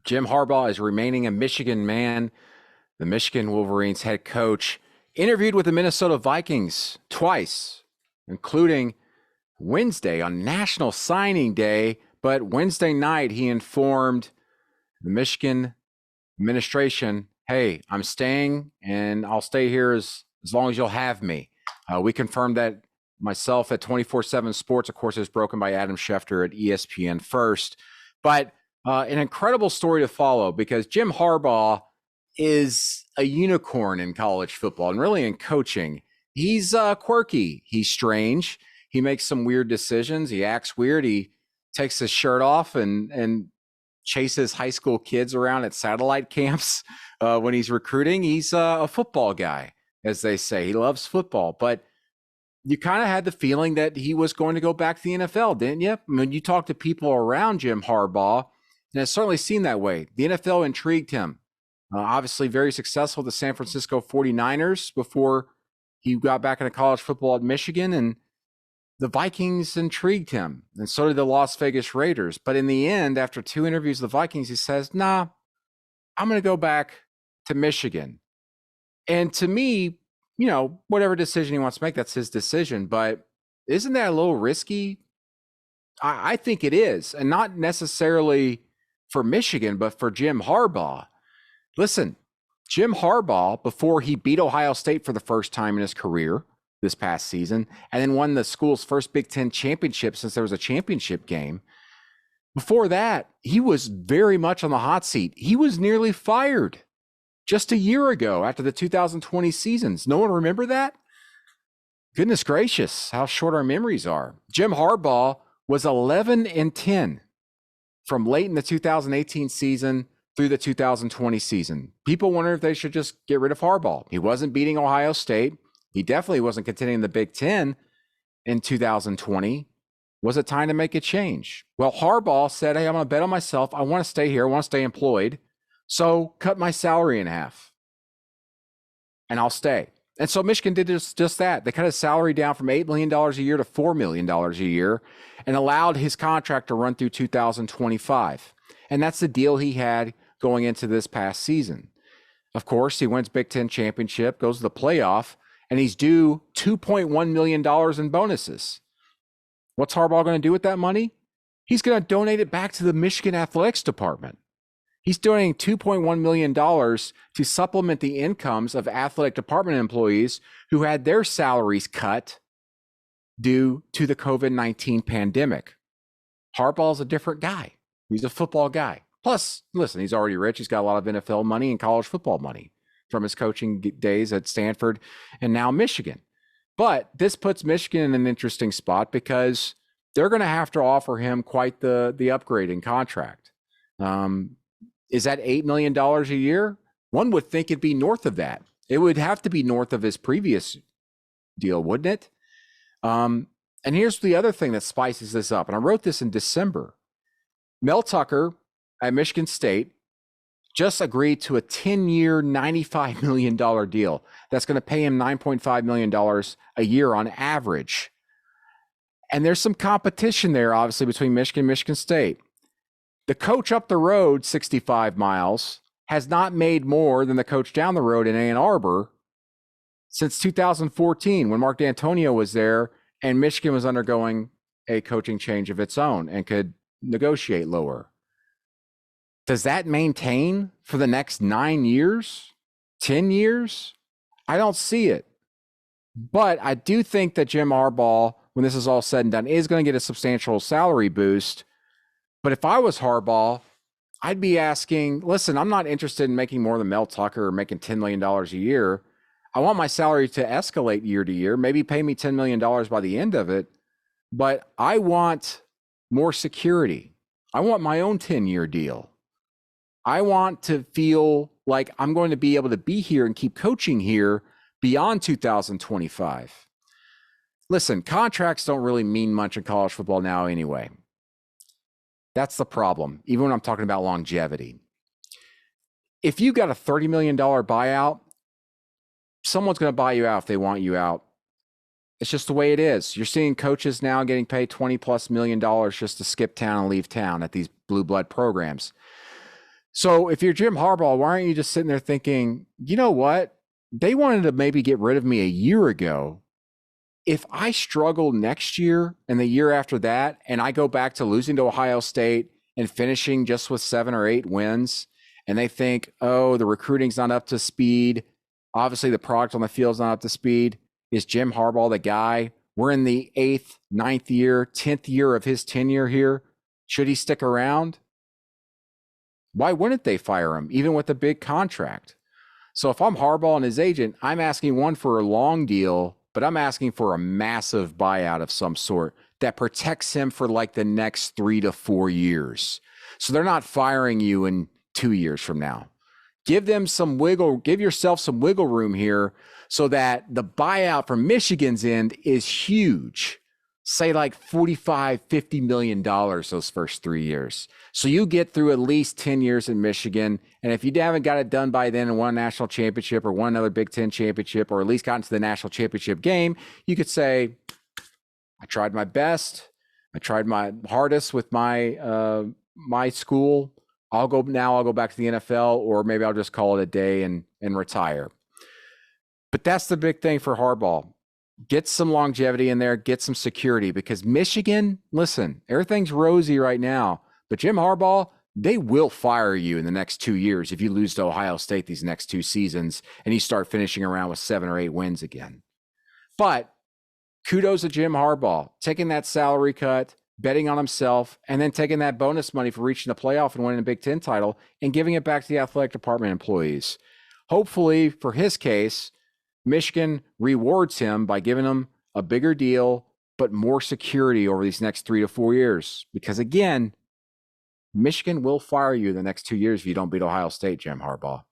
Jim Harbaugh is remaining a Michigan man. The Michigan Wolverines head coach interviewed with the Minnesota Vikings twice, including Wednesday on National Signing Day. But Wednesday night, he informed the Michigan administration, hey, I'm staying and I'll stay here as long as you'll have me. We confirmed that myself at 24/7 Sports. Of course, it was broken by Adam Schefter at ESPN first. But an incredible story to follow because Jim Harbaugh is a unicorn in college football and really in coaching. He's quirky. He's strange. He makes some weird decisions. He acts weird. He takes his shirt off and chases high school kids around at satellite camps when he's recruiting. He's a football guy, as they say. He loves football. But you kind of had the feeling that he was going to go back to the NFL, didn't you? When you talk to people around Jim Harbaugh, and it certainly seemed that way. The NFL intrigued him. Obviously very successful with the San Francisco 49ers before he got back into college football at Michigan, and the Vikings intrigued him, and so did the Las Vegas Raiders. But in the end, after 2 interviews with the Vikings, he says, nah, I'm going to go back to Michigan. And to me, whatever decision he wants to make, that's his decision. But isn't that a little risky? I think it is, and not necessarily for Michigan, but for Jim Harbaugh. Listen, Jim Harbaugh, before he beat Ohio State for the first time in his career this past season, and then won the school's first Big Ten championship since there was a championship game, before that, he was very much on the hot seat. He was nearly fired just a year ago after the 2020 seasons. No one remember that? Goodness gracious, how short our memories are. Jim Harbaugh was 11-10 from late in the 2018 season through the 2020 season. People wonder if they should just get rid of Harbaugh. He wasn't beating Ohio State. He definitely wasn't contending the Big Ten in 2020. Was it time to make a change? Well, Harbaugh said, hey, I'm going to bet on myself. I want to stay here. I want to stay employed. So cut my salary in half and I'll stay. And so Michigan did just that. They cut his salary down from $8 million a year to $4 million a year and allowed his contract to run through 2025. And that's the deal he had going into this past season. Of course, he wins Big Ten championship, goes to the playoff, and he's due $2.1 million in bonuses. What's Harbaugh going to do with that money? He's going to donate it back to the Michigan Athletics Department. He's donating $2.1 million to supplement the incomes of athletic department employees who had their salaries cut due to the COVID-19 pandemic. Harbaugh's a different guy. He's a football guy. Plus, listen, he's already rich. He's got a lot of NFL money and college football money from his coaching days at Stanford and now Michigan. But this puts Michigan in an interesting spot because they're going to have to offer him quite the upgrade in contract. Is that $8 million a year? One would think it'd be north of that. It would have to be north of his previous deal, wouldn't it? And here's the other thing that spices this up. And I wrote this in December. Mel Tucker at Michigan State just agreed to a 10-year, $95 million deal. That's going to pay him $9.5 million a year on average. And there's some competition there, obviously, between Michigan and Michigan State. The coach up the road 65 miles has not made more than the coach down the road in Ann Arbor since 2014 when Mark D'Antonio was there and Michigan was undergoing a coaching change of its own and could negotiate lower. Does that maintain for the next 9 years, 10 years? I don't see it. But I do think that Jim Harbaugh, when this is all said and done, is going to get a substantial salary boost. But if I was Harbaugh, I'd be asking, listen, I'm not interested in making more than Mel Tucker or making $10 million a year. I want my salary to escalate year to year, maybe pay me $10 million by the end of it. But I want more security. I want my own 10-year deal. I want to feel like I'm going to be able to be here and keep coaching here beyond 2025. Listen, contracts don't really mean much in college football now anyway. That's the problem, even when I'm talking about longevity. If you got a $30 million buyout, someone's going to buy you out if they want you out. It's just the way it is. You're seeing coaches now getting paid $20+ million just to skip town and leave town at these blue blood programs. So if you're Jim Harbaugh, why aren't you just sitting there thinking, you know what? They wanted to maybe get rid of me a year ago. If I struggle next year and the year after that, and I go back to losing to Ohio State and finishing just with 7 or 8 wins, and they think, oh, the recruiting's not up to speed. Obviously, the product on the field's not up to speed. Is Jim Harbaugh the guy? We're in the 8th, 9th year, 10th year of his tenure here. Should he stick around? Why wouldn't they fire him, even with a big contract? So if I'm Harbaugh and his agent, I'm asking one for a long deal, but I'm asking for a massive buyout of some sort that protects him for like the next 3 to 4 years. So they're not firing you in 2 years from now. Give yourself some wiggle room here so that the buyout from Michigan's end is huge. Say like $45, $50 million those first 3 years. So you get through at least 10 years in Michigan. And if you haven't got it done by then and won a national championship or won another Big Ten championship, or at least gotten to the national championship game, you could say, I tried my best. I tried my hardest with my school. I'll go back to the NFL, or maybe I'll just call it a day and retire. But that's the big thing for Harbaugh. Get some longevity in there, get some security, because Michigan, listen, everything's rosy right now, but Jim Harbaugh, they will fire you in the next 2 years if you lose to Ohio State these next 2 seasons and you start finishing around with 7 or 8 wins again. But kudos to Jim Harbaugh, taking that salary cut, betting on himself, and then taking that bonus money for reaching the playoff and winning a Big Ten title and giving it back to the athletic department employees. Hopefully, for his case, Michigan rewards him by giving him a bigger deal, but more security over these next 3 to 4 years. Because again, Michigan will fire you the next 2 years if you don't beat Ohio State, Jim Harbaugh.